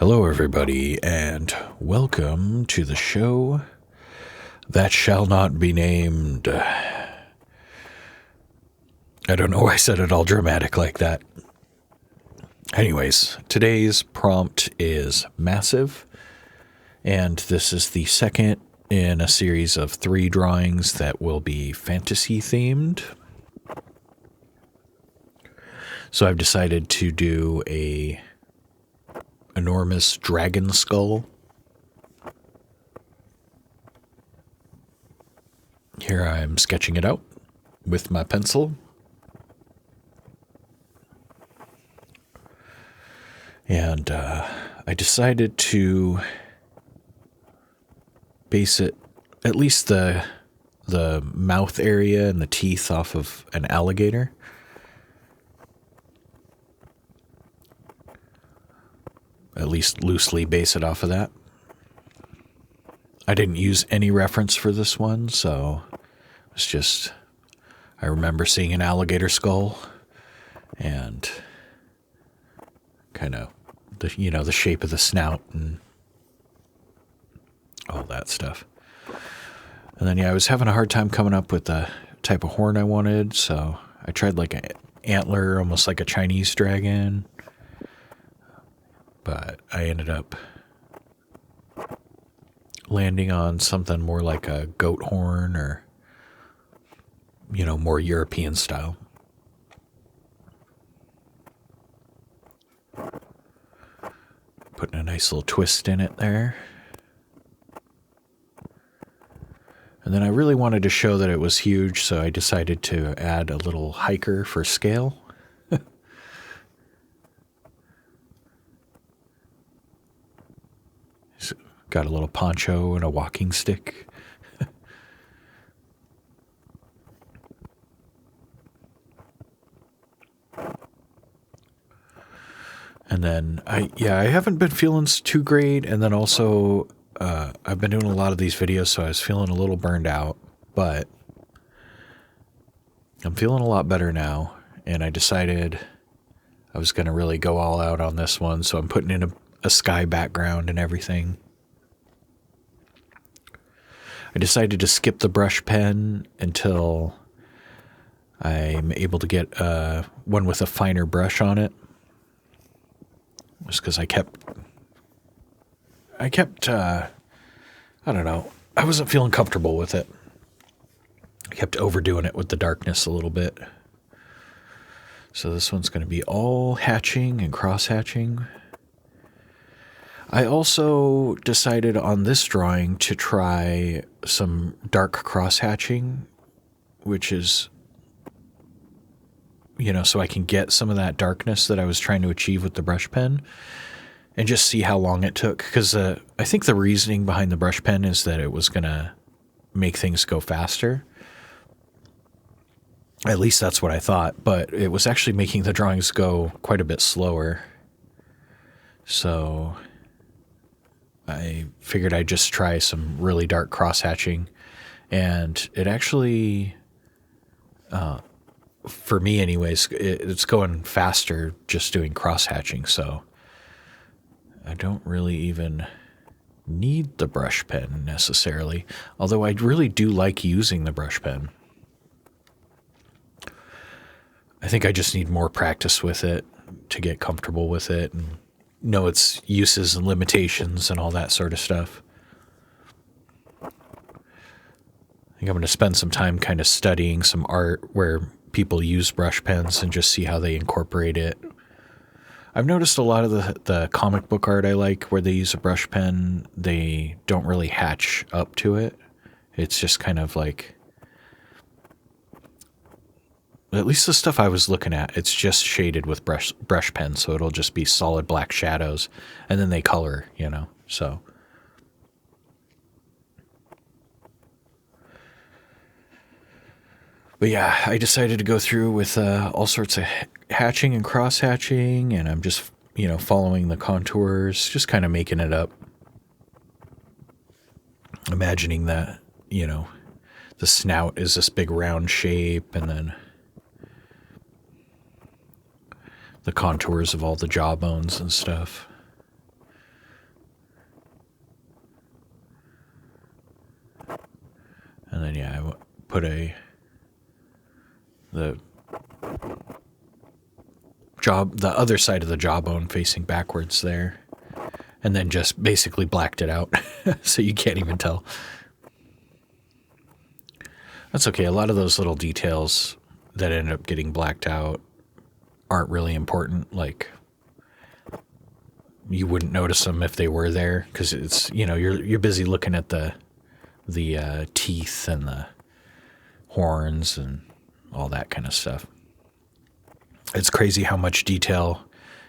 Hello, everybody, and welcome to the show that shall not be named. I don't know why I said it all dramatic like that. Anyways, today's prompt is massive, and this is the second in a series of 3 drawings that will be fantasy themed. So I've decided to do a enormous dragon skull. Here I'm sketching it out with my pencil. And I decided to base it, at least the mouth area and the teeth, off of an alligator. At least loosely base it off of that. I didn't use any reference for this one, so it's just, I remember seeing an alligator skull and kind of the shape of the snout and all that stuff. And then I was having a hard time coming up with the type of horn I wanted, so I tried like an antler, almost like a Chinese dragon. But I ended up landing on something more like a goat horn or, more European style. Putting a nice little twist in it there. And then I really wanted to show that it was huge, so I decided to add a little hiker for scale. Got a little poncho and a walking stick. And then I haven't been feeling too great. And then also I've been doing a lot of these videos, so I was feeling a little burned out, but I'm feeling a lot better now. And I decided I was going to really go all out on this one. So I'm putting in a sky background and everything. I decided to skip the brush pen until I'm able to get one with a finer brush on it. Just because I kept, I don't know, I wasn't feeling comfortable with it. I kept overdoing it with the darkness a little bit. So this one's going to be all hatching and cross-hatching. I also decided on this drawing to try some dark cross-hatching, which is, so I can get some of that darkness that I was trying to achieve with the brush pen and just see how long it took. Because I think the reasoning behind the brush pen is that it was going to make things go faster. At least that's what I thought, but it was actually making the drawings go quite a bit slower. So I figured I'd just try some really dark cross-hatching, and it actually, for me anyways, it's going faster just doing cross-hatching, so I don't really even need the brush pen necessarily, although I really do like using the brush pen. I think I just need more practice with it to get comfortable with it and know its uses and limitations and all that sort of stuff. I think I'm going to spend some time kind of studying some art where people use brush pens and just see how they incorporate it. I've noticed a lot of the comic book art I like where they use a brush pen, they don't really hatch up to it. It's just kind of like, at least the stuff I was looking at, it's just shaded with brush pen, so it'll just be solid black shadows, and then they color, so. But yeah, I decided to go through with all sorts of hatching and cross-hatching, and I'm just, following the contours, just kind of making it up. Imagining that, the snout is this big round shape, and then the contours of all the jawbones and stuff. And then, yeah, I put the other side of the jawbone facing backwards there. And then just basically blacked it out so you can't even tell. That's okay. A lot of those little details that end up getting blacked out aren't really important. Like, you wouldn't notice them if they were there because it's, you're busy looking at the teeth and the horns and all that kind of stuff. It's crazy how much detail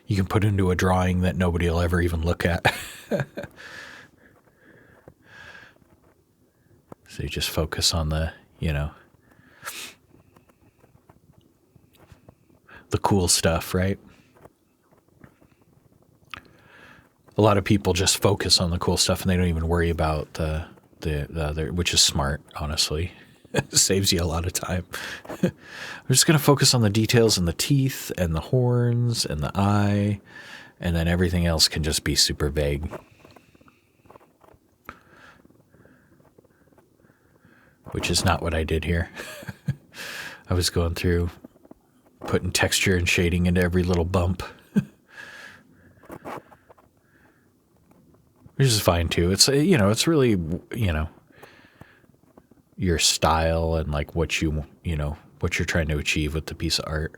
you can put into a drawing that nobody will ever even look at. So you just focus on the cool stuff, right? A lot of people just focus on the cool stuff and they don't even worry about the other, which is smart, honestly. It saves you a lot of time. I'm just going to focus on the details and the teeth and the horns and the eye, and then everything else can just be super vague. Which is not what I did here. I was going through putting texture and shading into every little bump. Which is fine too. It's, it's really, your style and like what you're trying to achieve with the piece of art.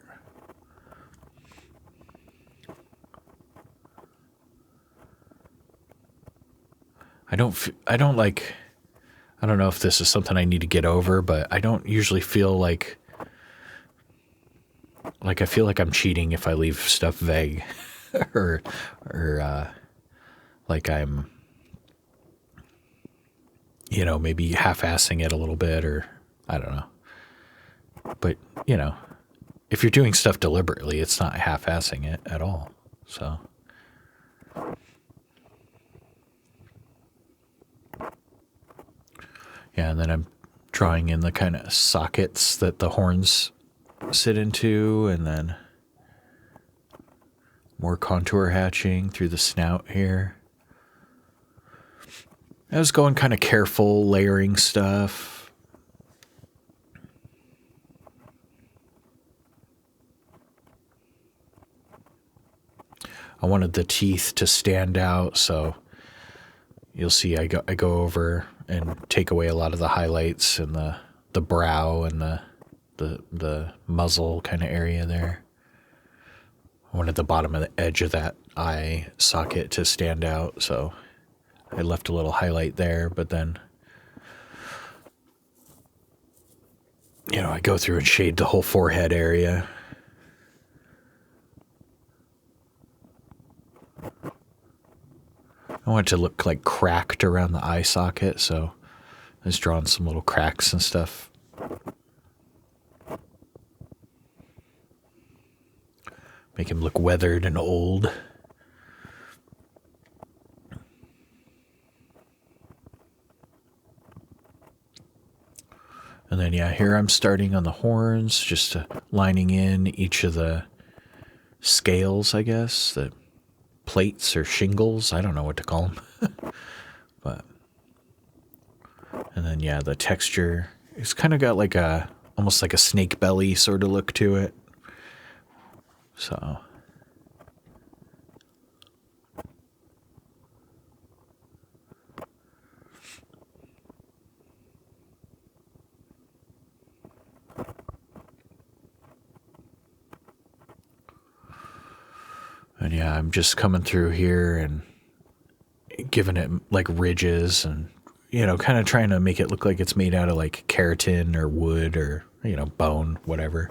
I don't know if this is something I need to get over, but I don't usually feel like I feel like I'm cheating if I leave stuff vague or like I'm, maybe half-assing it a little bit, or I don't know. But, if you're doing stuff deliberately, it's not half-assing it at all. So, yeah, and then I'm drawing in the kind of sockets that the horns sit into, and then more contour hatching through the snout here. I was going kind of careful, layering stuff. I wanted the teeth to stand out, so you'll see I go over and take away a lot of the highlights and the brow and the muzzle kind of area there. I wanted the bottom of the edge of that eye socket to stand out, so I left a little highlight there, but then, I go through and shade the whole forehead area. I want it to look like cracked around the eye socket, so I was drawing some little cracks and stuff. Make him look weathered and old. And then, yeah, here I'm starting on the horns, just lining in each of the scales, I guess, the plates or shingles. I don't know what to call them. But, and then, yeah, the texture, it's kind of got like almost like a snake belly sort of look to it. So, and yeah, I'm just coming through here and giving it like ridges and, kind of trying to make it look like it's made out of like keratin or wood or, bone, whatever.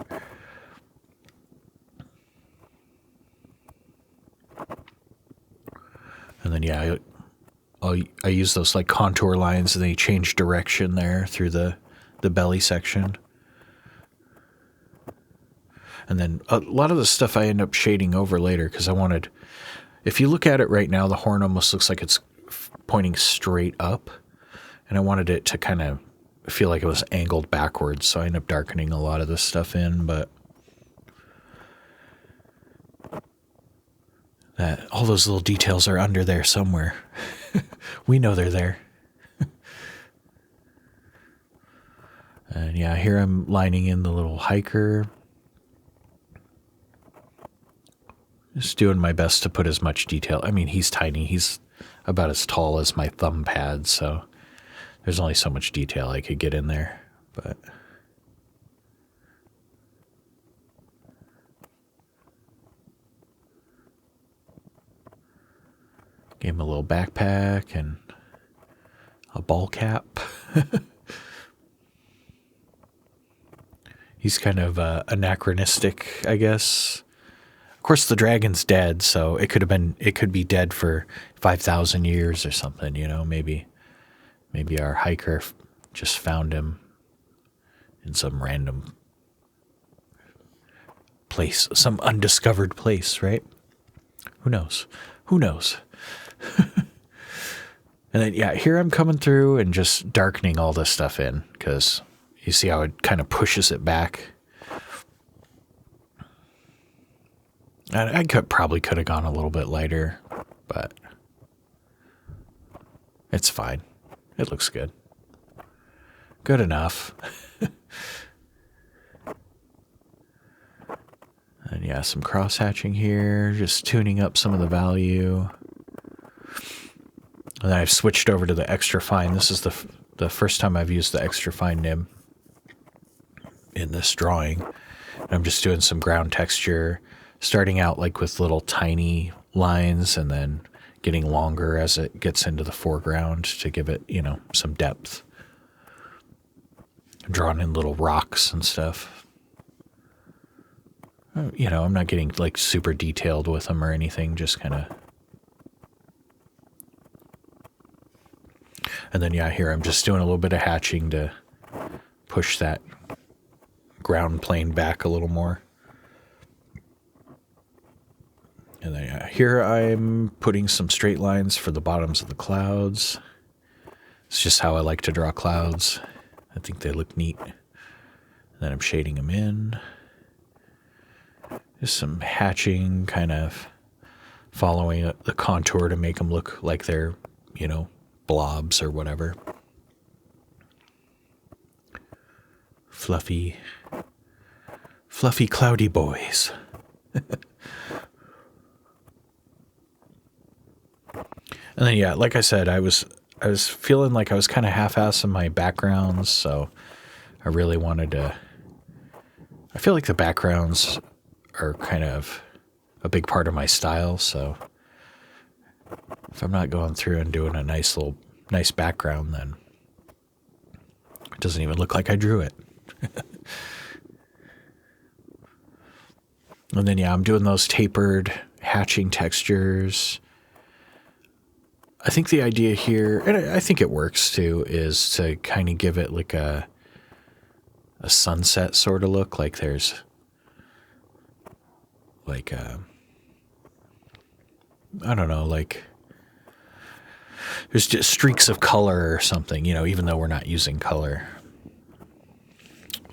And then, yeah, I use those like contour lines and they change direction there through the belly section. And then a lot of the stuff I end up shading over later because if you look at it right now, the horn almost looks like it's pointing straight up. And I wanted it to kind of feel like it was angled backwards. So I end up darkening a lot of this stuff in, but all those little details are under there somewhere. We know they're there. And yeah, here I'm lining in the little hiker. Just doing my best to put as much detail. I mean, he's tiny. He's about as tall as my thumb pad, so there's only so much detail I could get in there. But gave him a little backpack and a ball cap. He's kind of anachronistic, I guess. Of course, the dragon's dead, so it could be dead for 5,000 years or something. Maybe our hiker just found him in some random place, some undiscovered place, right? Who knows? Who knows? And then, yeah, here I'm coming through and just darkening all this stuff in, because you see how it kind of pushes it back. I probably could have gone a little bit lighter, but it's fine. It looks good. Good enough. And yeah, some cross-hatching here, just tuning up some of the value. And then I've switched over to the extra fine. This is the first time I've used the extra fine nib in this drawing. And I'm just doing some ground texture, starting out like with little tiny lines and then getting longer as it gets into the foreground to give it, some depth. I'm drawing in little rocks and stuff. I'm not getting like super detailed with them or anything, just kind of. And then, yeah, here I'm just doing a little bit of hatching to push that ground plane back a little more. And then, yeah, here I'm putting some straight lines for the bottoms of the clouds. It's just how I like to draw clouds. I think they look neat. And then I'm shading them in. Just some hatching, kind of following the contour to make them look like they're, blobs or whatever. Fluffy, cloudy boys. And then, yeah, like I said, I was feeling like I was kind of half-assing my backgrounds, so I really wanted to. I feel like the backgrounds are kind of a big part of my style, so if I'm not going through and doing a nice background, then it doesn't even look like I drew it. And then, yeah, I'm doing those tapered hatching textures. I think the idea here, and I think it works too, is to kind of give it like a sunset sort of look, like there's like I don't know, like there's just streaks of color or something, even though we're not using color.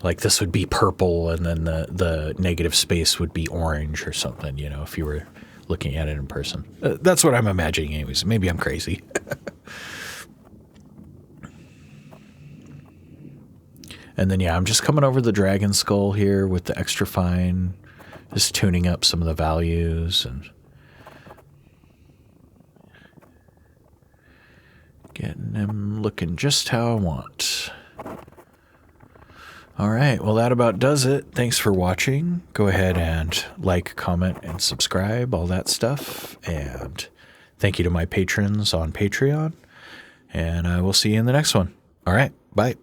Like this would be purple and then the negative space would be orange or something, if you were looking at it in person. That's what I'm imagining anyways. Maybe I'm crazy. And then, yeah, I'm just coming over the dragon skull here with the extra fine, just tuning up some of the values and getting them looking just how I want. All right, well, that about does it. Thanks for watching. Go ahead and like, comment, and subscribe, all that stuff. And thank you to my patrons on Patreon. And I will see you in the next one. All right, bye.